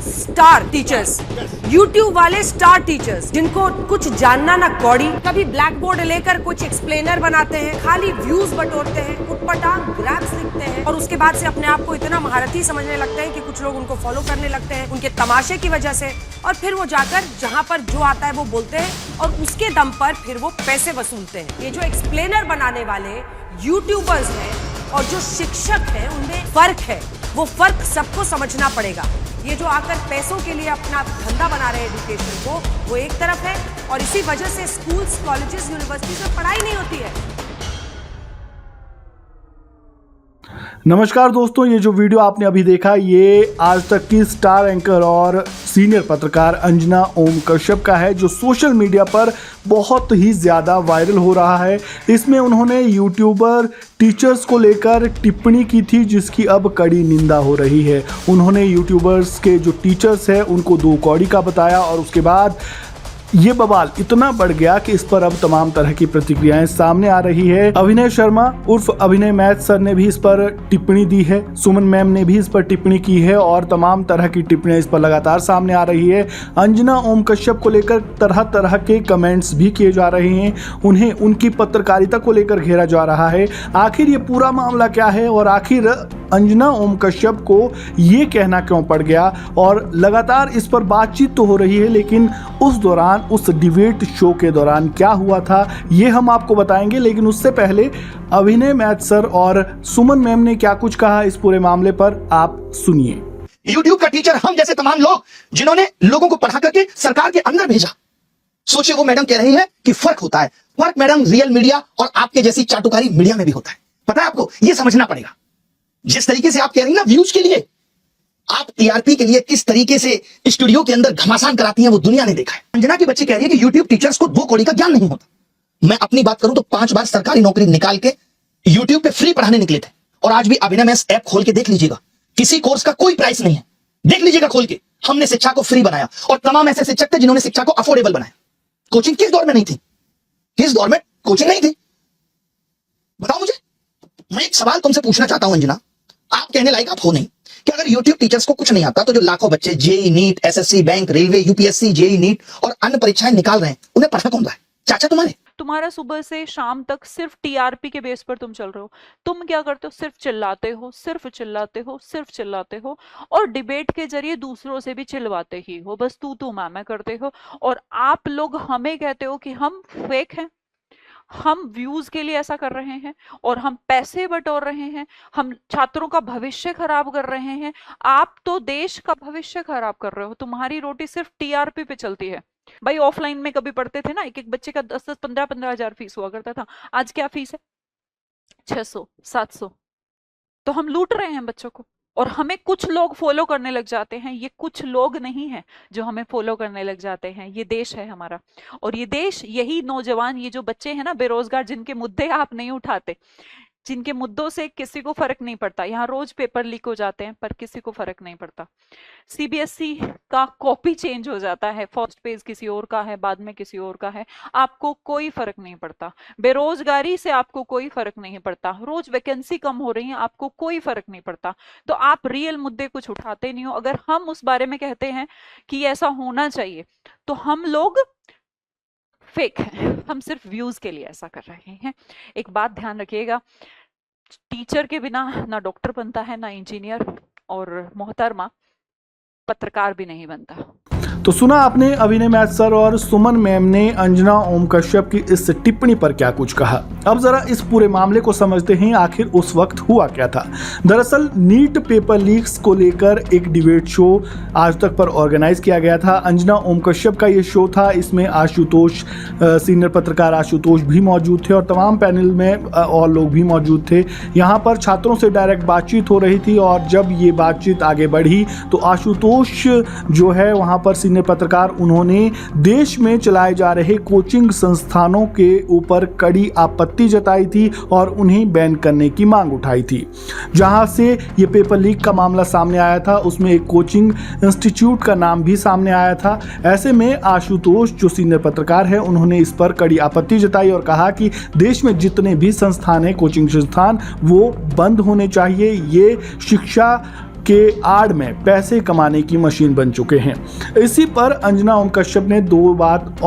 Star teachers, YouTube वाले star teachers जिनको कुछ जानना ना कौड़ी, कभी ब्लैक बोर्ड लेकर कुछ एक्सप्लेनर बनाते हैं, खाली व्यूज बटोरते हैं, उटपटांग ग्राफ्स लिखते हैं और उसके बाद से अपने आप को इतना महारथी समझने लगते हैं कि कुछ लोग उनको फॉलो करने लगते हैं उनके तमाशे की वजह से, और फिर वो जाकर जहां पर जो आता है वो बोलते हैं और उसके दम पर फिर वो पैसे वसूलते हैं। ये जो एक्सप्लेनर बनाने वाले यूट्यूबर्स हैं और जो शिक्षक हैं उनमें फर्क है, वो फर्क सबको समझना पड़ेगा। ये जो आकर पैसों के लिए अपना धंधा बना रहे हैं एजुकेशन को, वो एक तरफ है और इसी वजह से स्कूल्स, कॉलेजेस, यूनिवर्सिटीज में पढ़ाई नहीं होती है। नमस्कार दोस्तों, ये जो वीडियो आपने अभी देखा ये आज तक की स्टार एंकर और सीनियर पत्रकार अंजना ओम कश्यप का है, जो सोशल मीडिया पर बहुत ही ज़्यादा वायरल हो रहा है। इसमें उन्होंने यूट्यूबर टीचर्स को लेकर टिप्पणी की थी जिसकी अब कड़ी निंदा हो रही है। उन्होंने यूट्यूबर्स के जो टीचर्स हैं उनको दो कौड़ी का बताया और उसके बाद ये बवाल इतना बढ़ गया कि इस पर अब तमाम तरह की प्रतिक्रियाएं सामने आ रही है। अभिनय शर्मा उर्फ अभिनय मैथ सर ने भी इस पर टिप्पणी दी है, सुमन मैम ने भी इस पर टिप्पणी की है और तमाम तरह की टिप्पणियां इस पर लगातार सामने आ रही है। अंजना ओम कश्यप को लेकर तरह तरह के कमेंट्स भी किए जा रहे हैं, उन्हें उनकी पत्रकारिता को लेकर घेरा जा रहा है। आखिर ये पूरा मामला क्या है और आखिर अंजना ओम कश्यप को ये कहना क्यों पड़ गया, और लगातार इस पर बातचीत तो हो रही है लेकिन उस दौरान, उस डिबेट शो के दौरान क्या हुआ था ये हम आपको बताएंगे। लेकिन उससे पहले अभिनय मैथ सर और सुमन मैम ने क्या कुछ कहा इस पूरे मामले पर आप सुनिए। यूट्यूब का टीचर हम जैसे तमाम लोग जिन्होंने लोगों को पढ़ा करके सरकार के अंदर भेजा, सोचिए वो मैडम कह रही है कि फर्क होता है। फर्क मैडम रियल मीडिया और आपके जैसी चाटुकारी मीडिया में भी होता है। पता है आपको, ये समझना पड़ेगा। जिस तरीके से आप कह रही ना व्यूज के लिए, आप टीआरपी के लिए किस तरीके से स्टूडियो के अंदर घमासान कराती हैं वो दुनिया ने देखा है। अंजना की बच्ची कह रही है कि यूट्यूब टीचर्स को दो कौड़ी का ज्ञान नहीं होता। मैं अपनी बात करूं तो 5 बार सरकारी नौकरी निकाल के यूट्यूब पे फ्री पढ़ाने निकले थे और आज भी अभिनय मैथ ऐप खोल के देख लीजिएगा, किसी कोर्स का कोई प्राइस नहीं है, देख लीजिएगा खोल के। हमने शिक्षा को फ्री बनाया और तमाम ऐसे शिक्षक थे जिन्होंने शिक्षा को अफोर्डेबल बनाया। कोचिंग किस दौर में नहीं थी? किस दौर में कोचिंग नहीं थी? बताओ मुझे। मैं एक सवाल तुमसे पूछना चाहता हूं अंजना, आप कहने लायक आप हो नहीं कि अगर यूट्यूब टीचर्स को कुछ नहीं आता तो जो लाखों बच्चे JEE NEET, SSC, bank, railway, UPSC, JEE NEET और अन्य परीक्षाएं निकाल रहे हैं, उन्हें पढ़ा कौन रहा है? चाचा तुम्हारा सुबह से शाम तक सिर्फ टीआरपी के बेस पर तुम चल रहे हो। तुम क्या करते हो? सिर्फ चिल्लाते हो, सिर्फ चिल्लाते हो, सिर्फ चिल्लाते हो और डिबेट के जरिए दूसरों से भी चिल्लाते ही हो। बस तू मैं करते हो और आप लोग हमें कहते हो कि हम फेक हैं, हम व्यूज के लिए ऐसा कर रहे हैं और हम पैसे बटोर रहे हैं, हम छात्रों का भविष्य खराब कर रहे हैं। आप तो देश का भविष्य खराब कर रहे हो। तुम्हारी रोटी सिर्फ टीआरपी पे चलती है। भाई ऑफलाइन में कभी पढ़ते थे ना, एक एक बच्चे का 10-10, 15-15 हजार फीस हुआ करता था। आज क्या फीस है? 600, 700। तो हम लूट रहे हैं बच्चों को और हमें कुछ लोग फॉलो करने लग जाते हैं। ये कुछ लोग नहीं है जो हमें फॉलो करने लग जाते हैं, ये देश है हमारा। और ये देश, यही नौजवान, ये जो बच्चे हैं ना बेरोजगार, जिनके मुद्दे आप नहीं उठाते, जिनके मुद्दों से किसी को फर्क नहीं पड़ता। यहाँ रोज पेपर लीक हो जाते हैं पर किसी को फर्क नहीं पड़ता। सीबीएसई का कॉपी चेंज हो जाता है, फर्स्ट पेज किसी और का है, बाद में किसी और का है, आपको कोई फर्क नहीं पड़ता। बेरोजगारी से आपको कोई फर्क नहीं पड़ता। रोज वैकेंसी कम हो रही है, आपको कोई फर्क नहीं पड़ता। तो आप रियल मुद्दे कुछ उठाते नहीं हो। अगर हम उस बारे में कहते हैं कि ऐसा होना चाहिए तो हम लोग फेक है, हम सिर्फ व्यूज के लिए ऐसा कर रहे हैं। एक बात ध्यान रखिएगा, टीचर के बिना ना डॉक्टर बनता है, ना इंजीनियर, और मोहतरमा पत्रकार भी नहीं बनता। तो सुना आपने अभिनय मैथ सर और सुमन मैम ने अंजना ओम कश्यप की इस टिप्पणी पर क्या कुछ कहा। अब जरा इस पूरे मामले को समझते हैं, आखिर उस वक्त हुआ क्या था। दरअसल नीट पेपर लीक्स को लेकर एक डिबेट शो आज तक पर ऑर्गेनाइज किया गया था। अंजना ओम कश्यप का ये शो था, इसमें आशुतोष, सीनियर पत्रकार आशुतोष भी मौजूद थे और तमाम पैनल में और लोग भी मौजूद थे। यहाँ पर छात्रों से डायरेक्ट बातचीत हो रही थी और जब ये बातचीत आगे बढ़ी तो आशुतोष जो है वहाँ पर सीनियर पत्रकार, उन्होंने देश में चलाए जा रहे कोचिंग संस्थानों के ऊपर कड़ी आपत्ति जताई थी और उन्हें बैन करने की मांग उठाई थी। जहां से ये पेपर लीक का मामला सामने आया था उसमें एक कोचिंग इंस्टीट्यूट का नाम भी सामने आया था। ऐसे में आशुतोष जो सीनियर पत्रकार है उन्होंने इस पर कड़ी आपत्ति जताई और कहा कि देश में जितने भी संस्थान हैं, कोचिंग संस्थान, वो बंद होने चाहिए। ये शिक्षा के आड़ में पैसे कमाने की मशीन बन चुके हैं। इसी पर अंजना ओम कश्यप ने दो हाथ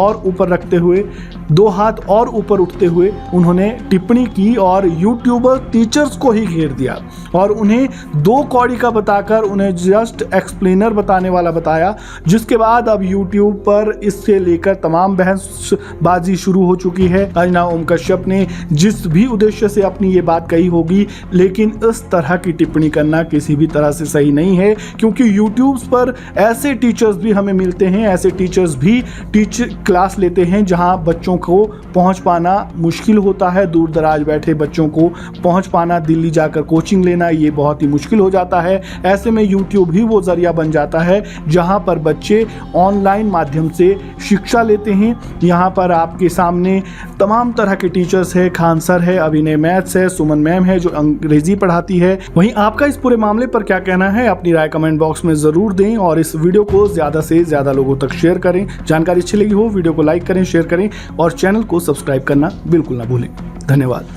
और ऊपर उठते हुए उन्होंने टिप्पणी की और यूट्यूबर टीचर्स को ही घेर दिया और उन्हें 2 कौड़ी का बताकर उन्हें जस्ट एक्सप्लेनर बताने वाला बताया, जिसके बाद अब यूट्यूब पर इससे लेकर तमाम बहसबाजी शुरू हो चुकी है। अंजना ओम कश्यप ने जिस भी उद्देश्य से अपनी ये बात कही होगी, लेकिन इस तरह की टिप्पणी करना किसी भी तरह से सही नहीं है, क्योंकि यूट्यूब पर ऐसे टीचर्स भी हमें मिलते हैं, ऐसे टीचर्स भी क्लास लेते हैं जहां बच्चों को पहुंच पाना मुश्किल होता है। दूर दराज बैठे बच्चों को पहुंच पाना, दिल्ली जाकर कोचिंग लेना, ये बहुत ही मुश्किल हो जाता है। ऐसे में यूट्यूब ही वो जरिया बन जाता है जहां पर बच्चे ऑनलाइन माध्यम से शिक्षा लेते हैं। यहाँ पर आपके सामने तमाम तरह के टीचर्स है, खान सर है, अभिनय मैथ्स है, सुमन मैम है जो अंग्रेजी पढ़ाती है। वहीं आपका इस पूरे मामले पर क्या कहना है, अपनी राय कमेंट बॉक्स में जरूर दें और इस वीडियो को ज्यादा से ज्यादा लोगों तक शेयर करें। जानकारी अच्छी लगी हो वीडियो को लाइक करें, शेयर करें और चैनल को सब्सक्राइब करना बिल्कुल ना भूलें। धन्यवाद।